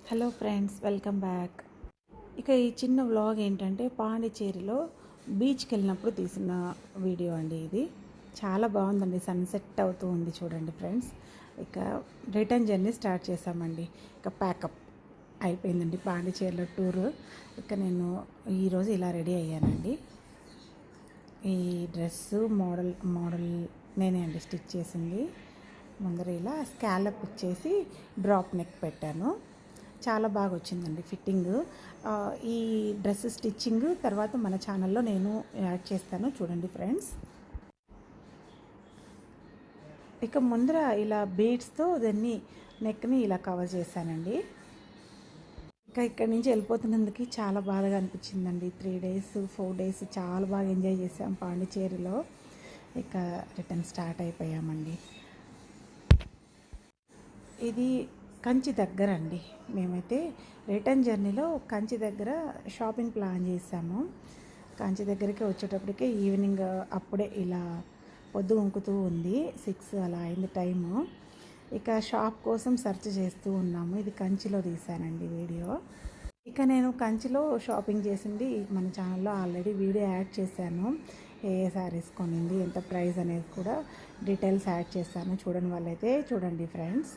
Hello friends, welcome back. ఇక ఈ చిన్న వ్లాగ్ ఏంటంటే పాండిచ్చేరిలో బీచ్కి వెళ్ళినప్పుడు తీసిన వీడియో అండి. ఇది చాలా బాగుందండి, సన్సెట్ అవుతూ ఉంది చూడండి ఫ్రెండ్స్. ఇక రిటర్న్ జర్నీ స్టార్ట్ చేసామండి. ఇక ప్యాకప్ అయిపోయిందండి పాండిచ్చేరిలో టూరు. ఇక నేను ఈరోజు ఇలా రెడీ అయ్యానండి. ఈ డ్రెస్సు మోడల్ నేనే అండి స్టిచ్ చేసింది. ముందర ఇలా స్కాలప్ ఇచ్చేసి డ్రాప్ నెక్ పెట్టాను. చాలా బాగా వచ్చిందండి ఫిట్టింగ్. ఈ డ్రెస్ స్టిచ్చింగ్ తర్వాత మన ఛానల్లో నేను యాడ్ చేస్తాను, చూడండి ఫ్రెండ్స్. ఇక ముందర ఇలా బీడ్స్తో దాన్ని నెక్ని ఇలా కవర్ చేశానండి. ఇక ఇక్కడి నుంచి వెళ్ళిపోతున్నందుకు చాలా బాధగా అనిపించిందండి. 3 days 4 days చాలా బాగా ఎంజాయ్ చేసాం పాండిచ్చేరిలో. ఇక రిటర్న్ స్టార్ట్ అయిపోయామండి. ఇది కంచి దగ్గర అండి. మేమైతే రిటర్న్ జర్నీలో కంచి దగ్గర షాపింగ్ ప్లాన్ చేసాము. కంచి దగ్గరికి వచ్చేటప్పటికే ఈవినింగ్ అప్పుడే ఇలా పొద్దు వంకుతూ ఉంది, 6 అలా అయింది టైము. ఇక షాప్ కోసం సెర్చ్ చేస్తూ ఉన్నాము. ఇది కంచిలో తీసానండి వీడియో. ఇక నేను కంచిలో షాపింగ్ చేసింది మన ఛానల్లో ఆల్రెడీ వీడియో యాడ్ చేశాను. ఏ శారీస్ కొనింది, ఎంత ప్రైస్ అనేది కూడా డీటెయిల్స్ యాడ్ చేశాను. చూడని వాళ్ళైతే చూడండి ఫ్రెండ్స్.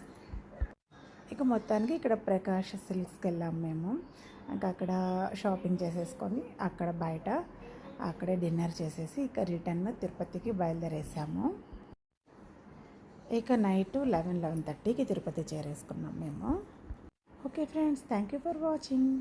ఇక మొత్తానికి ఇక్కడ ప్రకాష్ సిల్క్స్కి వెళ్ళాము మేము. ఇంకా అక్కడ షాపింగ్ చేసేసుకొని అక్కడ బయట అక్కడే డిన్నర్ చేసేసి ఇక రిటర్న్ తిరుపతికి బయలుదేరేసాము. ఇక నైట్ 11-11:30కి తిరుపతి చేరేసుకున్నాం మేము. Okay friends, thank you for watching.